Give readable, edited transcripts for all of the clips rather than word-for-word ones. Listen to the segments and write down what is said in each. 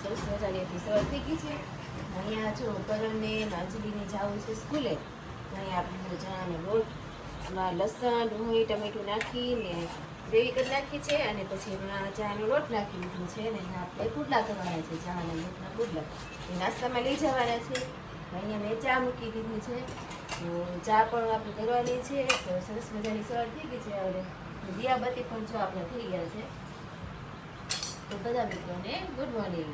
સરસ મજાની સવાર થઈ ગઈ છે. અહીંયા જો કરણને અંજલિને જવું છે સ્કૂલે. અહીંયા આપણે ચણાનો લોટ, લસણ, ડુંગળી, ટમેટું નાખીને ગ્રેવી કરી નાખી છે અને પછી એમાં ચણાનો લોટ નાખી લીધો છે અને આપણે પુડલા કરવાના છે. ચણાના લોટના પુડલા એ નાસ્તામાં લઈ જવાના છે. અહીંયા મેં ચા મૂકી દીધી છે, તો ચા પણ આપણે કરવાની છે. તો સરસ મજાની સવાર થઈ ગઈ છે. હવે દિયાબત્તી પણ જો આપણે થઈ ગયા છે. તો બધા મિત્રોને ગુડ મોર્નિંગ.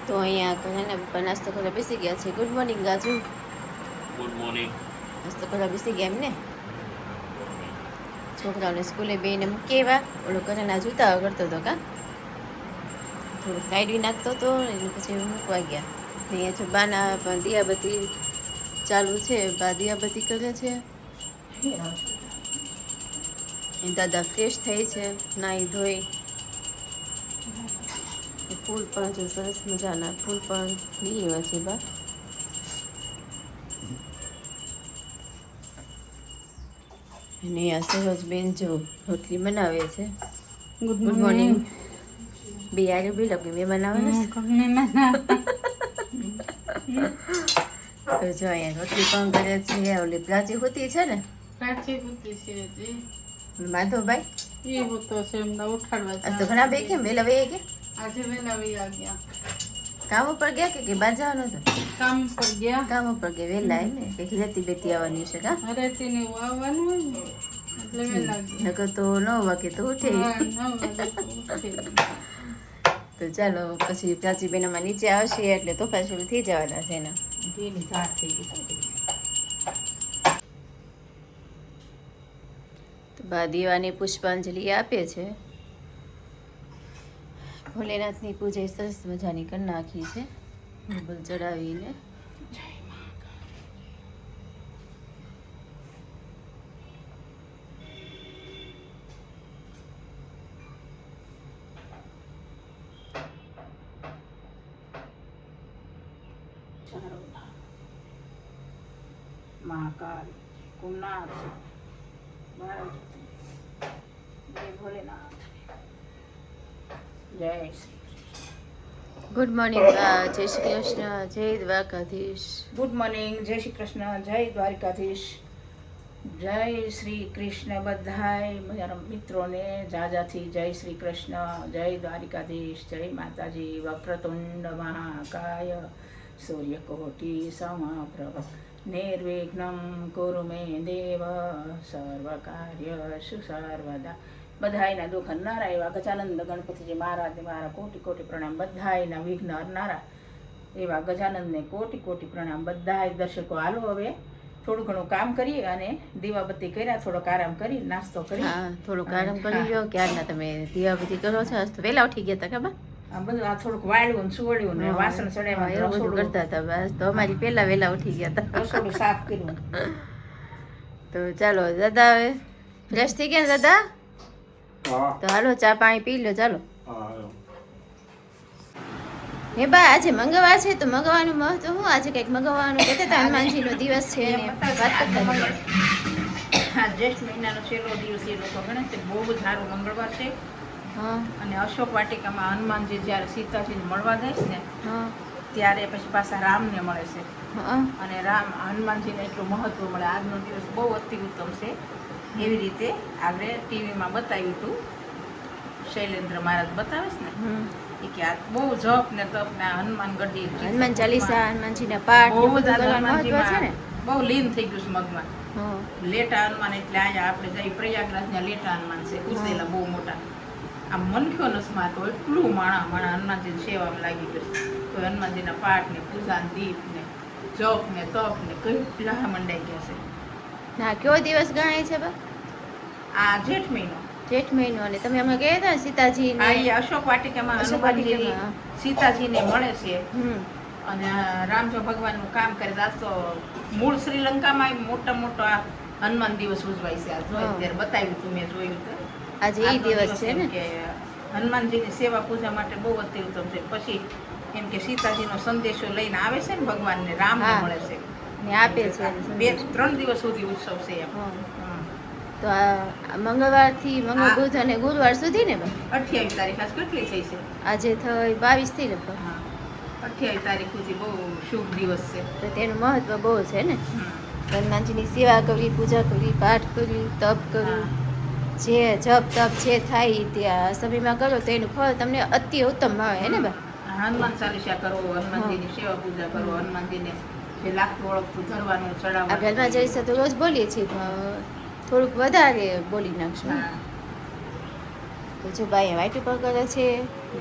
તો અહીંયા ઘણા પપ્પા નાસ્તો કરવા બેસી ગયા છે. Good morning Gaju. Good morning. નાસ્તો કરવા બેસી ગયા એમને. છોકરાઓને સ્કૂલે બેને મૂકી આવ્યા. ઓલો ઘરેના જૂતા કરતો હતો કા થોડું સાઈડ નાખતો હતો એને પછી મૂકવા ગયા. અહીંયા જો બાના પણ દિયાબત્તી ચાલુ છે. બા દિયાબત્તી કરે છે. દાદા ફ્રેશ થઈ છે, નાહી ધોઈ. ફૂલ પણ જો સરસ મજાના ફૂલ પણ લઈ આવ્યા છે બા. અને આ સરોજબેન જો રોટલી બનાવે છે. Good morning. બે યાર બી લગે મેં બનાવવાનું તો જો અહીંયા રોટલી પણ કરે છે. ઓલી પ્રાચી હોતી છે ને, પ્રાચી હોતી છે માધવભાઈ એ હોતો છે એમને ઉઠાડવા. તો ઘણા બે કેમ વેલા વહી ગયા? આજે વેલા વયા ગયા. કામ ઉપર ગયા કે બહાર જવાનું હતું? કામ પર ગયા. કામ ઉપર ગયા વેલા એમ ને કે રેતી બેતી આવવાની છે કા? રેતી ને આવવાનું હોય ને એટલે વેલા ગયા. નકર તો 9 વાગે તો ઉઠે. તો ચાલો પછી પ્રાચીબેન અમાર નીચે આવશે એટલે તોફા શરૂ થઈ જવાના છે એના. તો બા દીવાની પુષ્પાંજલિ આપે છે. ભોલેનાથની પૂજા સરસ મજાની કરી નાખી છે બલ ચડાવીને. મહાકાલ કુનાર જય ભોલેનાથ જય ગુડ મોર્નિંગ જય શ્રી કૃષ્ણ, જય દ્વારકાધીશ. ગુડ મોર્નિંગ, જય શ્રી કૃષ્ણ, જય દ્વારકાધીશ, જય શ્રી કૃષ્ણ. બધાય મારા મિત્રોને જાજાથી જય શ્રી કૃષ્ણ, જય દ્વારકાધીશ, જય માતાજી. વક્રતુંડ મહાકાય સૂર્યકોટિ સમપ્રભ નિર્વિઘ્નમ કુરુ મે દેવ સર્વકાર્યસુ સર્વદા. બધાયના દુઃખ હરનારા એવા ગજાનંદ ગણપતિજી મહારાજને મારા કોટી કોટી પ્રણામ. બધાયના વિઘ્ન હરનારા એવા ગજાનંદને કોટી કોટી પ્રણામ. બધાય દર્શકો હાલો હવે થોડું ઘણું કામ કરી અને દીવાબત્તી કર્યા, થોડોક આરામ કરી નાસ્તો કરી. હા થોડુંક આરામ કરી લો. ક્યારના તમે દીવાબત્તી કરો છો? આજ તો વહેલા ઉઠી ગયા હતા ખબર? આ બધું આ થોડુંક વાળ્યું ને સુવડ્યું ને વાસણ ચડાવ્યા, એવું બધું કરતા હતા. બસ તો અમારી પહેલા વહેલા ઉઠી ગયા હતા. રસોડું સાફ કર્યું. તો ચાલો દાદા હવે ફ્રેશ થઈ ગયા ને દાદા? તો હાલો ચા પાણી પી લો. ચાલો હે બા આજે મંગળવાર છે તો મંગળવાનું મહત્વ શું? આજે કંઈક મંગળવાનું કહેતા હતા, હનુમાનજીનો દિવસ છે ને વાત કરતા હતા. આ જ્યેષ્ઠ મહિનાનો છેલ્લો દિવસ એ લોકો ગણે છે. બહુ જ સારું મંગળવાર છે. હા અને અશોક વાટિકામાં હનુમાનજી જ્યારે સીતાજીને મળવા જાય છે ને હા ત્યારે પછી પાછા રામને મળે છે. હા અને હનુમાનજીને એટલું મહત્વ મળે. આજનો દિવસ બહુ અતિ ઉત્તમ છે. એવી રીતે આપણે ટીવીમાં બતાવ્યું હતું. શૈલેન્દ્ર મહારાજ બતાવે છે ને એ કે આ બહુ જપ ને તપ ને હનુમાન ગઢી, હનુમાન ચાલીસા, હનુમાનજીના પાઠ બહુ બધું બધા કરવાનું મહત્વ છે ને. બહુ લીન થઈ ગયું છે મગમાં. હા લેટા હનુમાન એટલે અહીંયા આપણે જઈ પ્રયાગરાજના લેટા હનુમાન છે, કુસેલા બહુ મોટા. આમ મનખ્યો નસમાં તો એટલું માણા હનુમાનજીની સેવામાં લાગી ગયું. તો હનુમાનજીના પાઠ ને પૂજા ને દીપ ને જપ ને તપ ને કેટલા મંડાઈ ગયા છે. ના કયો દિવસ ગણાય છે બા? આ જેઠ મહિનો. જેઠ મહિનો. અને તમે હમણાં ગયા હતા ને સીતાજી આ ઈ અશોક વાટિકામાં અશોક હનુમાનજી વાટિકામાં. સીતાજીને મળે છે હમ અને રામજો ભગવાનનું કામ કરે. આજ તો મૂળ શ્રીલંકામાં મોટા મોટા હનુમાન દિવસ ઉજવાય છે. આજ હા. ત્યારે બતાવ્યું હતું, મેં જોયું હતું. આજે એ આજનો દિવસ છે એમ ને. કે હનુમાનજીની સેવા પૂજા માટે બહુ અતિ ઉત્તમ છે. પછી એમ કે સીતાજીનો સંદેશો લઈને આવે છે ને ભગવાનને, રામને હા. મળે છે. ને આપે છે એને સંદેશ. 2-3 દિવસ સુધી ઉત્સવ છે એમ. હા. હમ. તો આ મંગળવારથી મંગળ હા. બુધ અને ગુરુવાર સુધી ને બા? 28 તારીખ આજ કેટલી થઈ છે? આજે થઈ 22 થી લગભગ. હા, 28 તારીખ સુધી બહુ શુભ દિવસ છે. તો તેનું મહત્વ બહુ છે ને. હમ. હનુમાનજીની સેવા કરવી, પૂજા કરવી, પાઠ કરવી, તપ કરવું, જે જપ તપ જે થાય ઈ તે આ સમયમાં કરો તો એનું ફળ તમને અતિ ઉત્તમ મળે હે ને બા? હનુમાન ચાલીસા કરો, હનુમાનજીની સેવા પૂજા કરો, હનુમાનજીને જે લાગતું ઓળખતું ધરવાનું આપણે ચડાવવાનું. હનુમાન ચાલીસા તો રોજ બોલીએ છીએ પણ થોડુંક વધારે બોલી નાખશું ને. હા. તો જો બાઈ વાઈટ ઉપર કરે છે,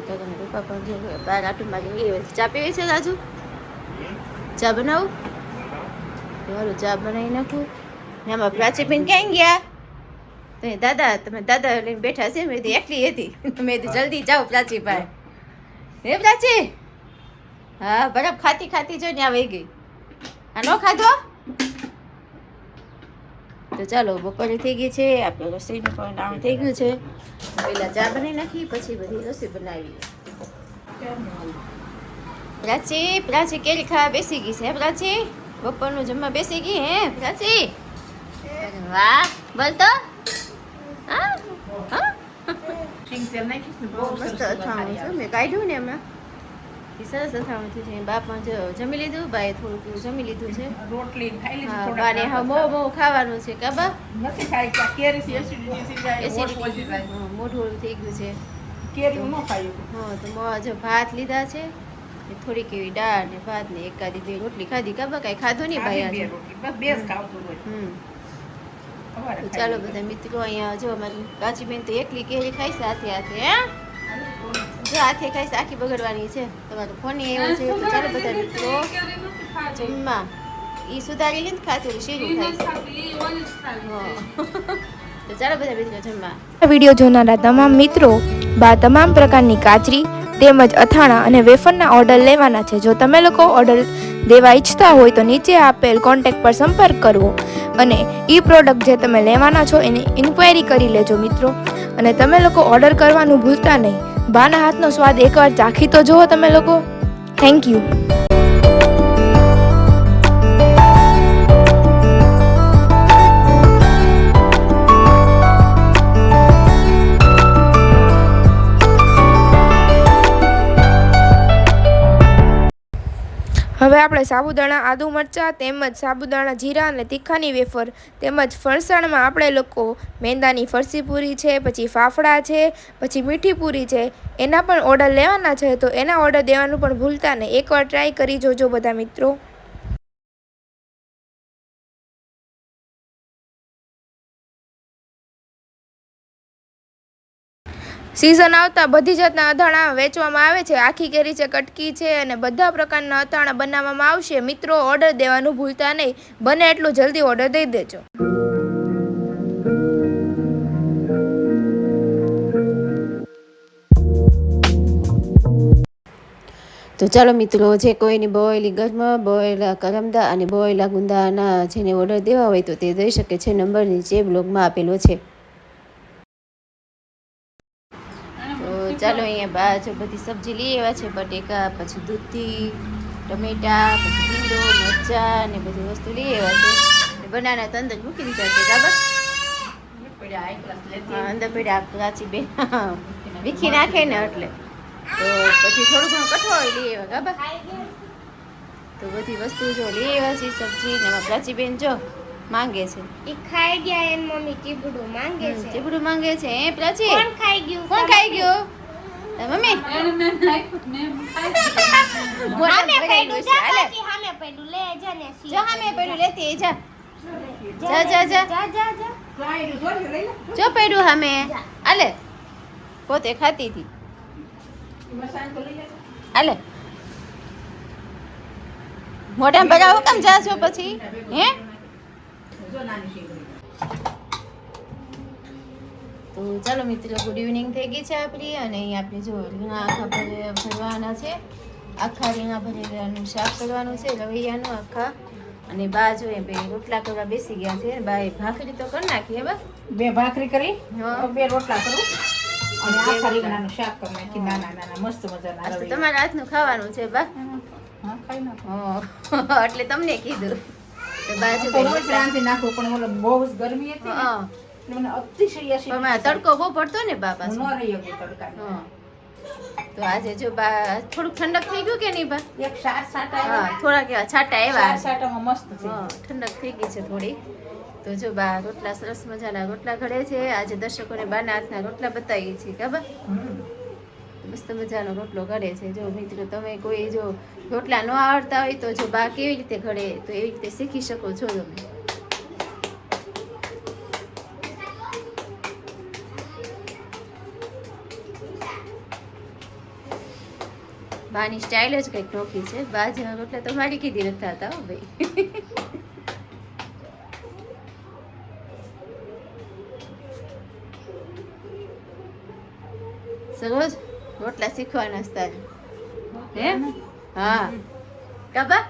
કાકાના પપ્પા પણ જો બાર આટું મારી એ ચા પીવી છે રાજુ? ચા બનાવું? મારું ચા બનાવી નાખું. ને આમાં પ્રાચીબેન ક્યાં ગયા? તો એ દાદા, તમે દાદા લઈને બેઠા છે. મેં કીધું એકલી હતી. મેં કીધું જલ્દી જાઓ પ્રાચીભાઈ. હે પ્રાચી? હા બરાબર ખાતી ખાતી જો ને આવી ગઈ. આ નો ખાધો? તો ચાલો બપોરે થઈ ગઈ છે, આપણે રસોઈનું પણ ટાણું થઈ ગયું છે. પહેલા ચા બનાવી નાખી, પછી બધી રસોઈ બનાવી. પ્રાચી પ્રાચી કેરી ખાવા બેસી ગઈ છે હે પ્રાચી? બપોરનું જમવા બેસી ગઈ હે પ્રાચી? વાહ બોલ તો. હા હા સિંગ તેલ નાખીશ ને બહુ મસ્ત સરસ અથાણું છે. મેં કાઢ્યું ને હમણાં ઈ સરસ અથાણું થયું છે. બાપા જો જમી લીધું, બાએ થોડુંક જમી લીધું છે. રોટલી ખાઈ લીધી હા થોડા. બાને હા મોં મોં ખાવાનું છે કાબા. નથી ખાઈ કે કેરી એસિડિટી થઈ જાય, હોઠ પહોંચી જાય. મોઢું ઓળું થઈ ગયું છે. કેરી ન ખાયું. હા તો જો ભાત લીધા છે ને થોડીક એવી દાળ ને ભાત ને એકાદી બે રોટલી ખાધી. કાબા કાંઈ ખાધું નહીં ભાઈ ખાધી આજે. 2 રોટલી બસ 2 જ ખાવતું હોય. સવારે તો ખાઈ ચાલો લીધી. બધા મિત્રો અહીંયા જો અમારી કાચીબેન તો એકલી કેરી ખાઈ છે હાથે હાથે. હે જો હાથે ખાઈ છે, આખી બગડવાની છે. તમારો ફોન આવ્યો છે. તો ચાલો બધા મિત્રો જમવા. ઈ સુધારી લઈને ખાતું શીરું ખાય છે. હા. તો ચાલો બધા મિત્રો જમવા. વિડીયો જોનારા તમામ મિત્રો તમામ પ્રકારની કાચરી તેમજ અથાણા અને વેફરના ઓર્ડર લેવાના છે. જો તમે લોકો ઓર્ડર દેવા ઈચ્છતા હોય તો નીચે આપેલ કોન્ટેક્ટ પર સંપર્ક કરવો અને એ પ્રોડક્ટ જે તમે લેવાના છો એની ઇન્ક્વાયરી કરી લેજો મિત્રો. અને તમે લોકો ઓર્ડર કરવાનું ભૂલતા નહીં. બાના હાથનો સ્વાદ એકવાર ચાખી તો જુઓ તમે લોકો. Thank you. હવે આપણે સાબુદાણા આદુ મરચાં તેમજ સાબુદાણા જીરા અને તીખાની વેફર તેમજ ફરસાણમાં આપણે લોકો મેંદાની ફરસી પૂરી છે, પછી ફાફડા છે, પછી મીઠી પૂરી છે, એના પણ ઓર્ડર લેવાના છે. તો એના ઓર્ડર દેવાનું પણ ભૂલતા નહીં. એકવાર ટ્રાય કરી જોજો બધા મિત્રો. સિઝન આવતા બધી જાતના અથાણા વેચવામાં આવે છે. આખી કેરી છે, કટકી છે અને બધા પ્રકારના અથાણા બનાવવામાં આવશે. મિત્રો ઓર્ડર દેવાનું ભૂલતા નહીં. બને એટલું જલ્દી ઓર્ડર દઈ દેજો. તો ચાલો મિત્રો, જે કોઈની બોયેલી ગરમા, બોયેલા કરમદા અને બોયેલા ગુંદાના જેને ઓર્ડર દેવા હોય તો તે દઈ શકે છે. નંબર નીચે બ્લોગમાં આપેલો છે. તો ચાલો અહીંયા બા જો બધી સબ્જી લઈ આવ્યા છે. બટેકા, પછી દૂધી, ટમેટા, પછી ભીંડો, મરચાં ને બધી વસ્તુ લઈ આવ્યા છે. બનાના તો અંદર મૂકી દીધા છે બરાબર. પડ્યા high class લેતી હા અંદર પેડા પ્રાચી બેન વીખી નાખે ને એટલે તો પછી થોડું ઘણું કઠોળ લઈ આવ્યા બરાબર. તો બધી વસ્તુ જો લઈ આવ્યા છે સબ્જી ને એમાં પ્રાચી બેન જો માંગે છે. ઈ ખાઈ ગયા એન મમ્મી ચીબડું માંગે છે. ચીબડું માંગે છે. હે પ્રાચી કોણ ખાઈ ગયું? કોણ ખાઈ ગયું? મમ્મી હામે પડ્યું જા પછી હામે પડ્યું લે જા ને સી. જો હામે પડ્યું લેતી જા જા જા જા જા જા જા. ખાઈ લીધું, જોજો લઈ લે. જો પડ્યું હામે આલે પોતે ખાતી હતી. મસાલો તો લઈ લે. હાલે મોઢામાં ભરાવો કેમ જાશો પછી હે? જો નાની શેકડી. તો ચાલો મિત્રો, ગુડ ઇવનિંગ થઈ ગઈ છે આપણી. અને અહીં આપણે જો રીંગણા આખા ભરવાના છે. આખા રીંગણા ભરેલાનું શાક કરવાનું છે, રવૈયાનું આખા. અને બા જો એ બે રોટલા કરવા બેસી ગયા છે. બા એ ભાખરી તો કરી નાખી હે બા. 2 ભાખરી કરી, હા. 2 રોટલા કરું અને આખા રીંગણાનું શાક કરી નાખી. નાના નાના મસ્ત મજાના આજ તો રવૈયા. તમારા હાથનું ખાવાનું છે બા. હા, ખાઈ નાખો. હા, એટલે તમને કીધું. તો બા જો તો રોજ રાંધી નાખું, પણ ઓલો બહુ જ ગરમી હતી ને, હા, એટલે મને અતિશય પણ મારે તડકો બહુ પડતો ને બા હું પાછો. ન રહી શકું તડકામાં. હા. તો આજે જો બા થોડુંક ઠંડક થઈ ગયું કે નહીં બા? એક સાત સાટા હા, આવ્યા. થોડાક એવા છાંટા સાત આવ્યા. સાટામાં મસ્ત છે. હા, ઠંડક થઈ ગઈ છે થોડી. તો જો બા રોટલા સરસ મજાના રોટલા ઘડે છે. આજે દર્શકોને બાના હાથના રોટલા બતાવીએ છીએ કા બા? મસ્ત મજાનો રોટલો ઘડે છે. જો મિત્રો, તમે કોઈ જો રોટલા ન આવડતા હોય તો જો બા કેવી રીતે ઘડે તો એવી રીતે શીખી શકો છો તમે. બાની સ્ટાઇલ જ કંઈક નોખી છે. બા જેવા રોટલા તો મારી કીધી નથી થતા હો ભાઈ. સરોજ રોટલા શીખવાના છે તારે હે? હા કાબા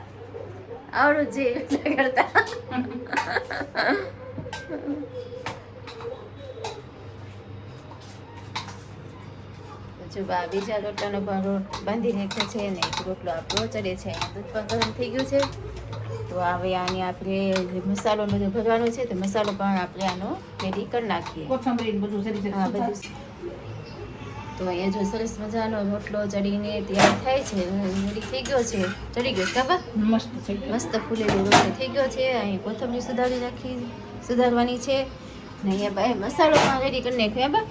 આવડું જ રોટલા કરતા. જો બા બીજા રોટલાનો પણ રોટ બાંધી નાખ્યો છે ને એક રોટલો આપણો ચડે છે. દૂધ પણ ગરમ થઈ ગયું છે. તો હવે આની આપણે મસાલો બધું ભરવાનો છે, તો મસાલો પણ આપણે આનો રેડી કરી નાખીએ. કોથમરી ને બધું જરી જરી હા, સુધાર. બધું. તો અહીંયા જો સરસ મજાનો રોટલો ચડીને તૈયાર થાય છે. રેડી થઈ ગયો છે. ચડી ગયો કાબા? મસ્ત થઈ ગયું. મસ્ત ફૂલેલો રોટલો થઈ ગયો છે. અહીં કોથમરી સુધારવાની છે. ને અહીંયા બા મસાલો પણ રેડી કરી નાખ્યો બા.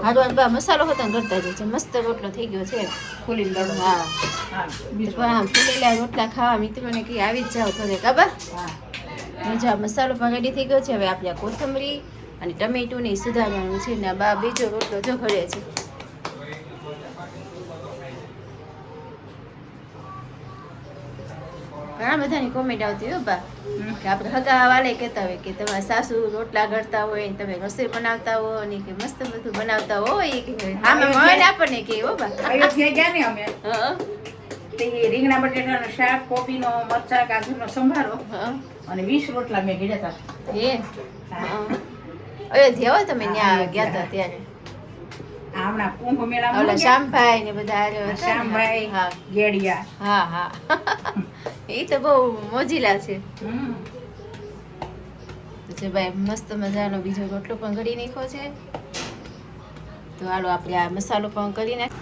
હાડવાનું બા મસાલો હતો ને કરતા જ છે. મસ્ત રોટલો થઈ ગયો છે. ફૂલીને દળો. હા, હા, તો બીજું. પણ આમ ફૂલેલા રોટલા ખાવા મિત્રોને કઈ આવી જ જાવ થોડે કાબા. હા. બીજો મસાલો પણ રેડી થઈ ગયો છે. હવે આપણે કોથમરી અને ટમેટું ને સુધારવાનું છે. ને બા બીજો રોટલો જો ઘડે છે. ઘણા બધાની કોમેન્ટ આવતી હોય બા કે આપણે હગા વાલે કહેતા હોય કે તમારા સાસુ રોટલા ઘડતા હોય ને તમે રસોઈ બનાવતા હોય ને કે મસ્ત બધું બનાવતા હોય કે હા મને આપણને કે હો બા. અયોધ્યા ગયા ને અમે, હા, તે રીંગણા બટેટાનું શાક, કોબીનો મરચાં, ગાજરનો સંભારો હા. અને 20 રોટલા મેં ઘડ્યા હતા. એ અયોધ્યા હો તમે ત્યાં ગયા હતા ત્યારે. આ હમણાં કુંભ મેળામાં ઓલા ગયા. શ્યામભાઈ ને બધા હારે હતા ને. શ્યામભાઈ, હા ગેડિયા. હા હા. એ તો બહુ મોજીલા છે. હમ. તો છે ભાઈ મસ્ત મજાનો બીજો રોટલો પણ ઘડી નાખ્યો છે. તો હાલો આપણે આ મસાલો પણ કરી નાખ.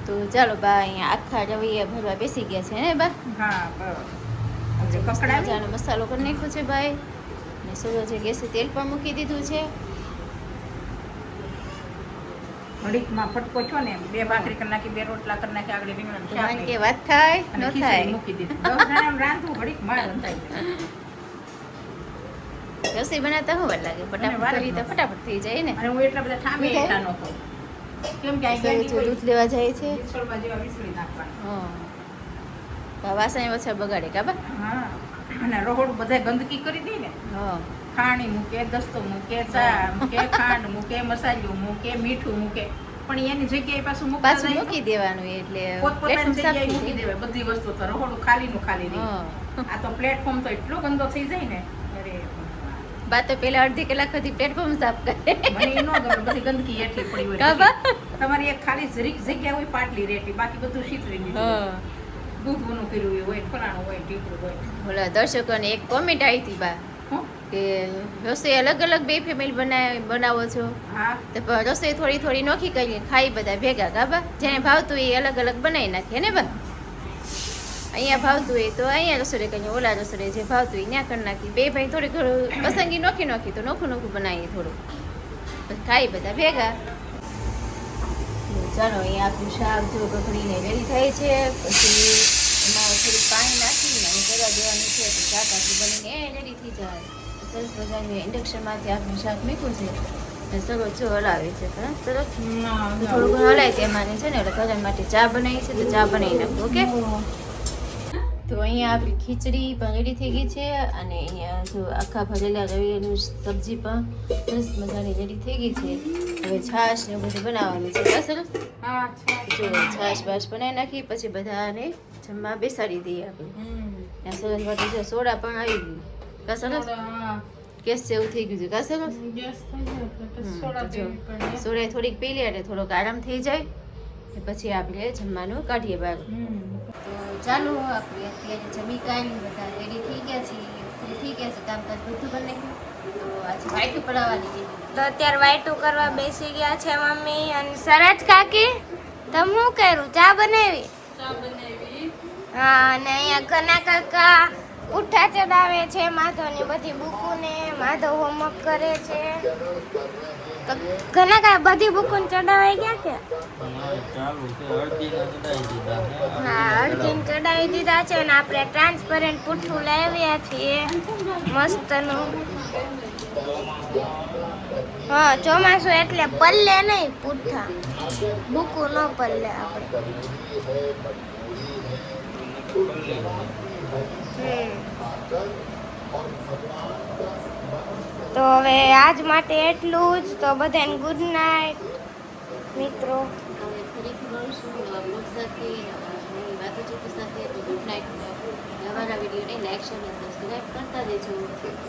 તો ચાલો બા અહીંયા આખા રવૈયા ભરવા બેસી ગયા છે ને બા. હા, બરાબર. હવે મસ્ત કકડાવી. મજાનો મસાલો કરી નાખ્યો છે ભાઈ. ને સૂરજે ગેસે તેલ પણ મૂકી દીધું છે. ઘડીકમાં ફટકો છો ને 2 ભાખરી કરી નાખી, 2 રોટલા કરી નાખી, આગળ રીંગણાનું શાક તમારે કે નાખ્યું. વાત થાય ન અને ખીચડી થાય. મૂકી દીધી. 10 જણાનું રાંધવું ઘડીકમાં રંધાઈ જાય. રસોઈ બનાવતા શું વાર લાગે? ફટાફટ વાર જ કરી તો ન ફટાફટ થઈ જાય ને. અને હું એટલા બધા ઠામે શું થાય? એટલા નહોતો. કેમ કે આ સરોજ ગેડી હોય, દૂધ લેવા જાય છે. વિસળવા જેવા વિસળી નાખવાના. હા, વાસણ ઓછા બગાડે કાબા. હા, અને રહોડું બધાય ગંદકી કરી દે ને. હા, ખાણી મૂકે, દસ્તો મૂકે, ચા મૂકે, ખાંડ મૂકે, મસાલો મૂકે, મીઠું મૂકે, પણ એની જગ્યાએ પાછું મૂકતા પાછું જાય મૂકી દેવાનું એટલે પોતપોતાની પ્લેટફોર્મ સાફ જગ્યાએ થઈ મૂકી જાય. દેવાય બધી વસ્તુ. તો રહોડું ખાલીનું ખાલી રહે. હા. આ તો પ્લેટફોર્મ તો એટલો ગંદો થઈ જાય ને. અરે બા તો પેલા અડધી કલાક સુધી પ્લેટફોર્મ સાફ કરે. મને એ ન ગમે, બધી ગંદકી હેઠી પડી હોય. કાબા? તમારી એક ખાલી જરીક જગ્યા હોય પાટલી રેતી, બાકી બધું શીતળી દીધું. હા. દૂધનું કર્યું હોય, ફલાણું હોય, ટીપું હોય. બોલા દર્શકોને એક કોમેન્ટ આવી હતી બા હો? કે રસોઈ અલગ અલગ બે ફેમિલી બનાવો છો હા, તો પણ રસોઈ થોડી થોડી નોખી કરીને ખાઈ બધા ભેગા કાબા. જેને ભાવતું એ અલગ અલગ બનાવી નાખીએ ને બા. અહીંયા ભાવતું હોય તો અહીંયા રસોડે કરીએ, ઓલા રસોડે જે ભાવતું હોય ત્યાં કરી નાખી. બે ભાઈ થોડી ઘણું પસંદગી નોખી નોખી તો નોખું નોખું બનાવીએ થોડું, પછી ખાઈ બધા ભેગા. ચાલો અહીંયા આપણું શાક જો બગડીને રેડી થાય છે. પછી એમાં થોડું પાણી નાખીને અને કરવા દેવાનું છે તો શાક આપણું બનીને રેડી થઈ જાય. સરસ મજાનું ઇન્ડક્શનમાંથી આપણું શાક મૂક્યું છે. સરસ જો હલાવે છે સરસ સરસ થોડું ઘણું હલાય તેમાં છે ને એટલે ભજન માટે ચા બનાવી છે તો ચા બનાવી નાખું ઓકે. તો અહીંયા આપણી ખીચડી પણ રેડી થઈ ગઈ છે અને અહીંયા જો આખા ભરેલા રવેનું સબ્જી પણ સરસ મજાની રેડી થઈ ગઈ છે. હવે છાશ ને એવું બધું બનાવવાનું છે બસ સરસ. જો છાશ બાશ બનાવી નાખી પછી બધાને જમવા બેસાડી દઈએ આપણે. ત્યાં સરસ વાટી જો સોડા પણ આવી ગયું કા સરસ ગેસ જેવું થઈ ગયું છે કા સરસ. સોડા થોડીક પી લે એટલે થોડોક આરામ થઈ જાય પછી આપણે જમવાનું કાઢીએ બહાર. તો ચાલો આપણે અત્યારે જમી કાઢી બધા રેડી થઈ ગયા છીએ ફ્રી થઈ ગયા છે કામકાજ બધું કરી નાખ્યું. તો આજે વાઈટું પડાવવાની છે તો અત્યારે વાઈટું કરવા બેસી ગયા છે મમ્મી અને સરજ કાકી તમે શું કર્યું ચા બનાવી હા અને અહીંયા ઘણા કાકા ઉઠા ચડાવે છે માધવની બધી બુકોને માધવ હોમવર્ક કરે છે તો ઘણા કાકા બધી બુકોને ચડાવાઈ ગયા કે હા અડધીને ચડાવી દીધા છે અને આપણે ટ્રાન્સપરન્ટ પૂઠું લાવ્યા છીએ મસ્તનું. હા ચોમાસું એટલે પલ્લે નહીં પૂઠા બુકુ ન પલ્લે આપણે. તો હવે આજ માટે એટલું જ. તો બધાને ગુડ નાઇટ મિત્રો. હવે ફરીથી મળીશું નવા બ્લોગ સાથે નવી વાતોચીતો સાથે. તો ગુડ નાઇટ. અમારા વિડીયોને લાઈક શેર અને સબસ્ક્રાઈબ કરતા રહેજો.